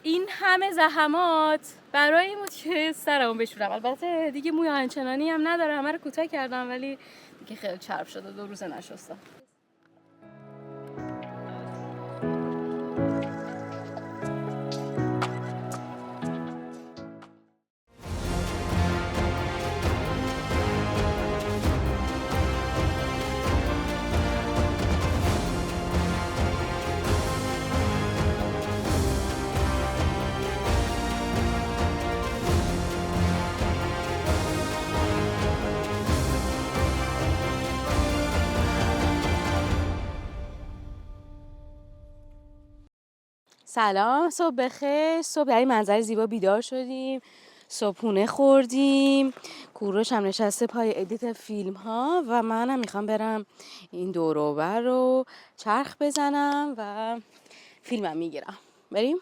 این همه زحمات برای این بود که سرمو بشورم. البته دیگه موی آنچنانی هم نداره، همه رو کوتاه کردم، ولی دیگه خیلی چرب شده، 2 روز نشستم. سلام، صبح بخیر. صبح در این منظر زیبا بیدار شدیم، صبحونه خوردیم، کوروش هم نشسته پای ادیت فیلم ها و منم میخوام برم این دور و بر رو چرخ بزنم و فیلمم میگیرم. بریم؟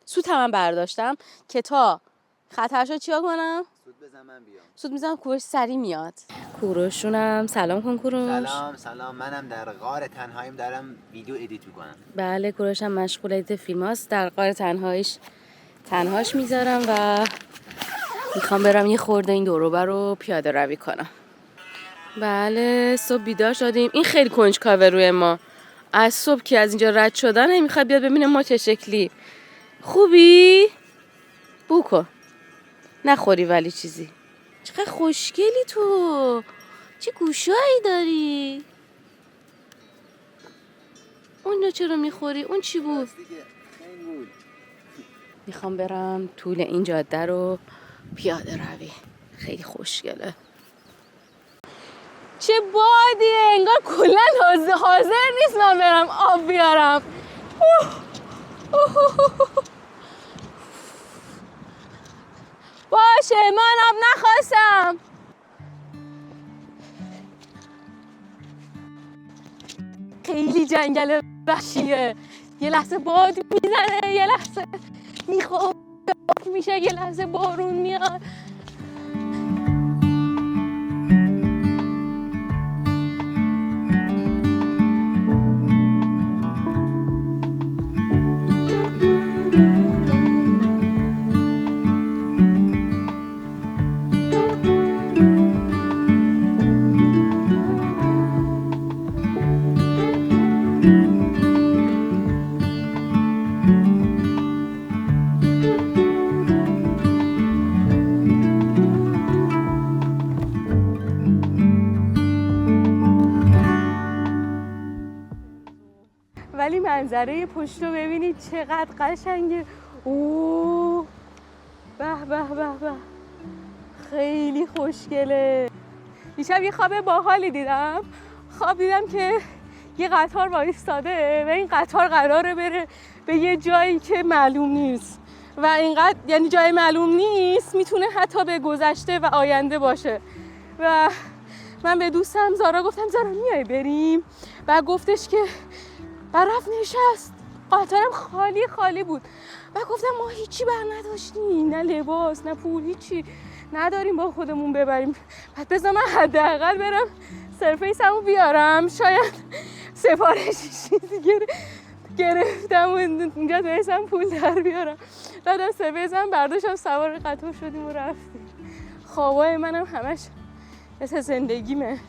سوت هم برداشتم که تا خطر شد چیا کنم؟ سود بزن من بیام. سود میزنم کوروش سری میاد. کوروشونم سلام کن کوروش. سلام، منم در غار تنهاییم دارم ویدیو ادیت میکنم. بله، کوروش هم مشغول ادیت فیلم هاست، در غار تنهاش میذارم و میخوام برم یه خورده این دور و بر رو پیاده روی کنم. بله، صبح بیدار شدیم. این خیلی کنجکاوه روی ما، از صبح که از اینجا رد شدن میخواد بیاد ببینه ما چه شکلی. خوبی؟ بوکو نخوری ولی چیزی. چقدر خوشگلی تو، چه گوشایی داری. اون رو چرا میخوری؟ اون چی بود؟ میخوام برم طول این جاده رو پیاده روی. خیلی خوشگله. چه بادیه، انگار کلن حاضر نیست من برم آب بیارم. باشه، من آب نخواستم. خیلی جنگل وحشیه. یه لحظه باد میزنه، یه لحظه میخواب میشه، یه لحظه بارون میاد. ولی منظره پشت رو ببینید چقدر قشنگه. اوه، به به به به، خیلی خوشگله. دیشب یه خواب باحالی دیدم. خواب دیدم که یه قطار وایستاده و این قطار قراره بره به یه جایی که معلوم نیست و اینقدر، یعنی جای معلوم نیست، میتونه حتی به گذشته و آینده باشه. و من به دوستم زارا گفتم زارا میای بریم؟ و گفتش که برف نشست، قطارم خالی بود. و گفتم ما هیچی بر نداشتیم، نه لباس نه پول، هیچی نداریم با خودمون ببریم. بعد بذار من حداقل برم سرفیسمو بیارم، شاید سفارشی چیزی گرفتم و اینجا برسم پول در بیارم. بعدم سرفیسم برداشتم، سوار قطار شدیم و رفتیم. خوابای منم همش مثل زندگیمه.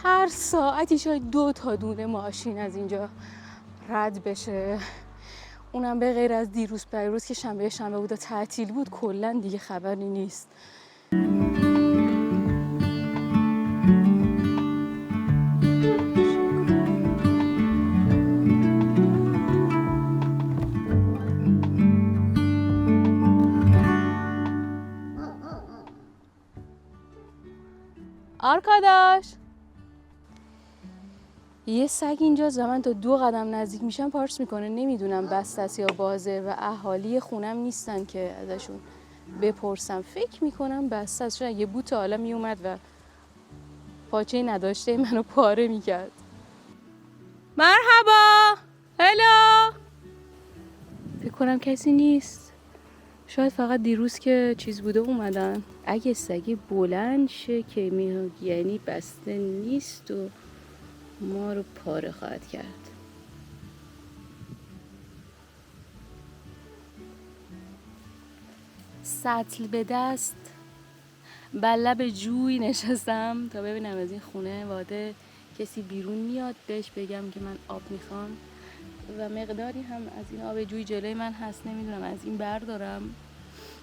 هر ساعتی شاید 2 تا دونه ماشین از اینجا رد بشه. اونم به غیر از دیروز پیروز که شنبه بود و تعطیل بود، کلا دیگه خبری نیست. Arkadaş. یه سگ اینجاست و من تا 2 قدم نزدیک میشم پارس میکنه. نمیدونم بسته است یا بازه و اهالی خونم نیستن که ازشون بپرسم. فکر میکنم بسته است، چون اگه بود تا حالا میومد و پاچه نداشته منو پاره میکرد. مرحبا، هلو. فکر کنم کسی نیست، شاید فقط دیروز که چیز بوده اومدن. اگه سگی بلند شه که یعنی بسته نیست و ما رو پاره خواهد کرد. سطل به دست بر لب جوی نشستم تا ببینم از این خونه واده کسی بیرون میاد بهش بگم که من آب میخوام و مقداری هم از این آب جوی جلوی من هست، نمیدونم از این بردارم.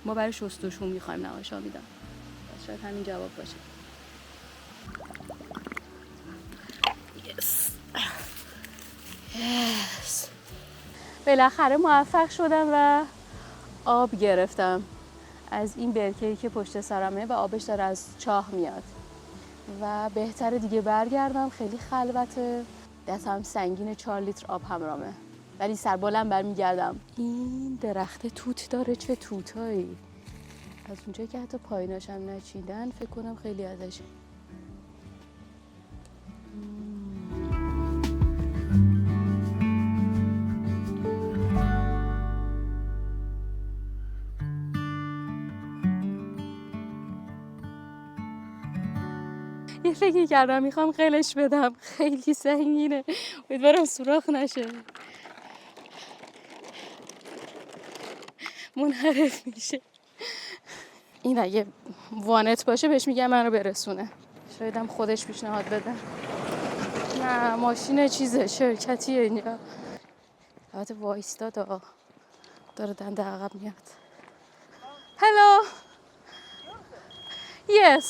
ما برای شستشو میخوایم، نقاشا میدم، شاید همین جواب باشه. yes. بالاخره موفق شدم و آب گرفتم از این برکه‌ای که پشت سرمه و آبش داره از چاه میاد و بهتره دیگه برگردم. خیلی خلوته، دستم سنگین، 4 لیتر آب همرامه ولی سربالم برمیگردم. این درخت توت داره، چه توتایی! از اونجایی که حتی پاییناش هم نچیدن فکر کنم خیلی ازش. یه فکری کردم میخوام قلش بدم، خیلی سنگینه، امیدوارم سوراخ نشه، منحرف میشه. این اگه وانت باشه بهش میگم منو برسونه، شاید هم خودش پیشنهاد بده. نه ماشین چیزه، شرکتیه اینجا. البته وایستا داره دنده عقب میاد. Hello. Yes.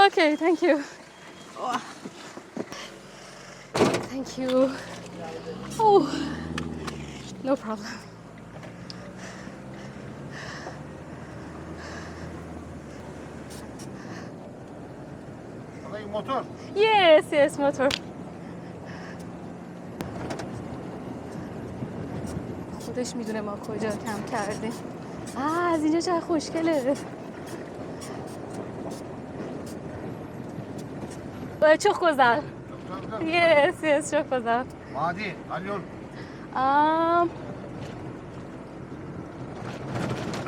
Okay, thank you. Thank you. Oh, no problem. موتور؟ Yes, موتور. خودش میدونه ما کجا کم کردیم. از اینجا چقدر خوشگله. çok güzel. Yes, çok güzel. Vadi, Alyol.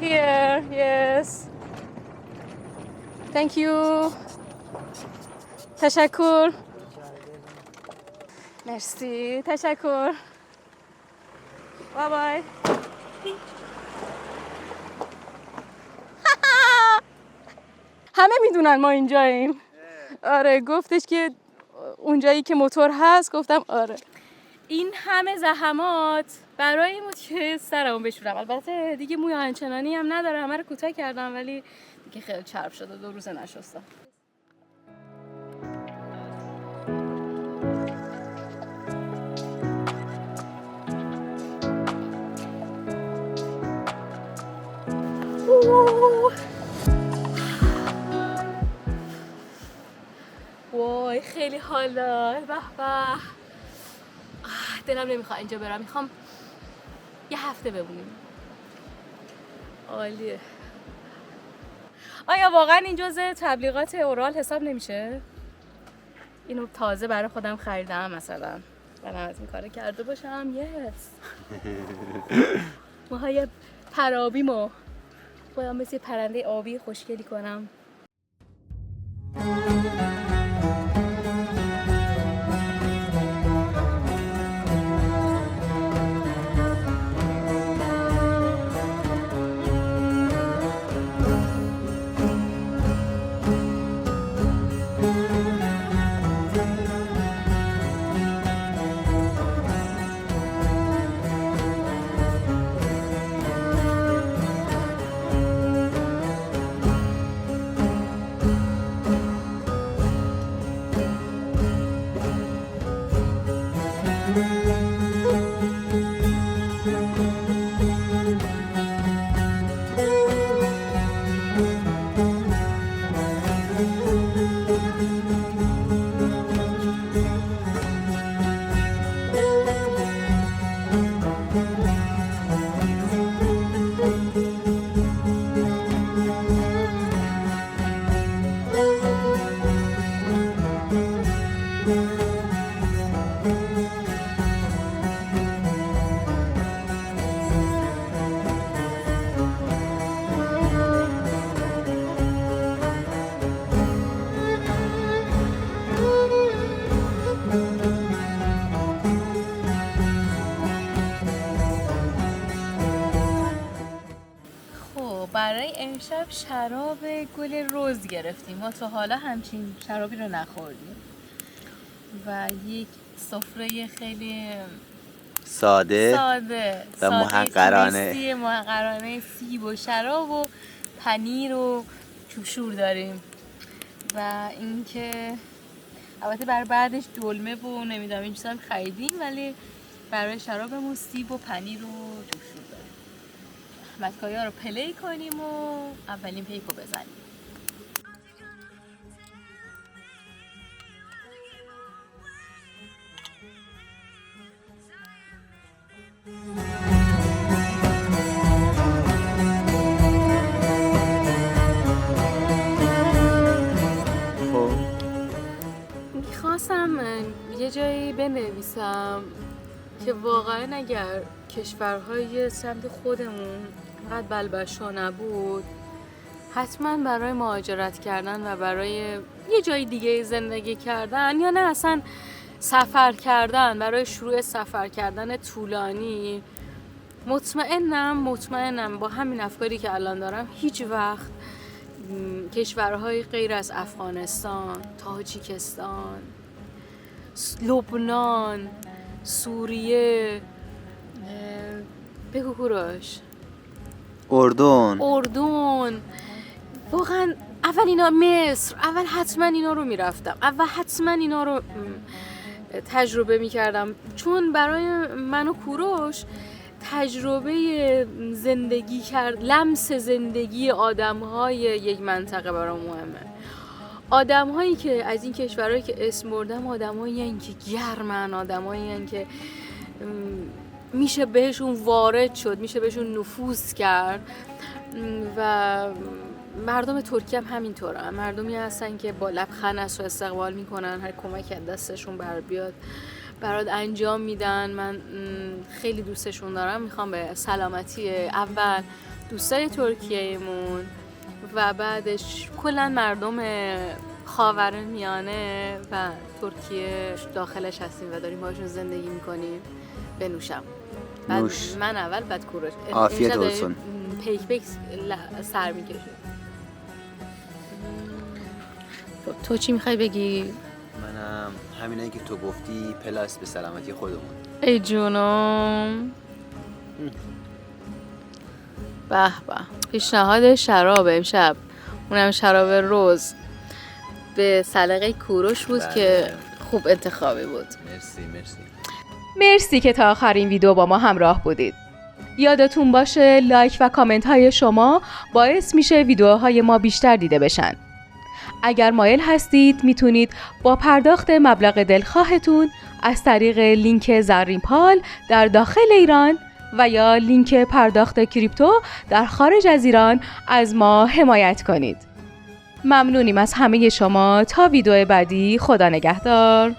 Here, yes. Thank you. تشکر. مرسی. تشکر. بای بای. همه میدونن ما اینجاییم. آره گفتش که اونجایی که موتور هست، گفتم آره. این همه زحمات برای این بود که سرمو بشورم. البته دیگه موی آنچنانی هم نداره، همه رو کوتاه کردم ولی دیگه خیلی چرب شده، 2 روز نشستم. وای خیلی حال داد. به به. دلم نمیخواد اینجا برم، میخوام یه هفته بمونیم. عالیه. آیا واقعا این جزء تبلیغات اورال حساب نمیشه؟ اینو تازه برای خودم خریدم مثلا، برام از این کارو کرده باشم. یس. موهای پرآبیمو خودم مثل پرنده آبی خوشگلی کنم. امشب شراب گل رز گرفتیم. ما تا حالا همچین شرابی رو نخوردیم و یک سفره خیلی ساده و محقرانه سیب و شراب و پنیر و چوشور داریم و اینکه البته برای بعدش دلمه و نمیدونم این چیزا هم خریدیم، ولی برای شرابمون سیب و پنیر و چوشور داریم. مکایا رو پلی کنیم و اولین پیکو بزنیم. میخواستم یه جایی بنویسم که واقعا اگر کشورهای سمت خودمون اینقدر بلبشو نبود، حتما برای مهاجرت کردن و برای یه جای دیگه زندگی کردن یا نه اصلا سفر کردن، برای شروع سفر کردن طولانی، مطمئنم با همین افکاری که الان دارم هیچ وقت کشورهای غیر از افغانستان، تاجیکستان، لبنان، سوریه، بگو کوروش، اردن، واقعا اول اینا، مصر، اول حتما اینا رو میرفتم، اول حتما اینا رو تجربه میکردم، چون برای من و کوروش تجربه زندگی کرد، لمس زندگی آدم‌های یک منطقه برام مهمه. آدم‌هایی که از این کشورهایی که اسم بردم آدم‌هایی هستند که گرمن، آدم‌هایی هستند که میشه بهشون وارد شد، میشه بهشون نفوذ کرد و مردم ترکیه هم همینطوره. مردمی هستن که با لبخند از تو استقبال میکنن، هر کمکی از دستشون بر بیاد برات انجام میدن. من خیلی دوستشون دارم. میخوام به سلامتی اول دوستای ترکیه‌مون و بعدش کلا مردم خاورمیانه و ترکیه داخلش هستیم و داریم باشون زندگی میکنیم بنوشم. بعد من اول، بعد کوروش. عافیت olsun. پیک سر میکشیم. تو چی میخوای بگی؟ منم همینایی که تو گفتی پلاس به سلامتی خودمون. ای جونم. به به. پیشنهاد شراب امشب، اونم شراب رز، به سلیقه کوروش بود که خوب انتخابی بود. مرسی که تا آخرین ویدیو با ما همراه بودید. یادتون باشه لایک و کامنت های شما باعث میشه ویدیوهای ما بیشتر دیده بشن. اگر مایل هستید میتونید با پرداخت مبلغ دلخواهتون از طریق لینک زرینپال در داخل ایران و یا لینک پرداخت کریپتو در خارج از ایران از ما حمایت کنید. ممنونیم از همه شما. تا ویدیو بعدی، خدا نگهدار.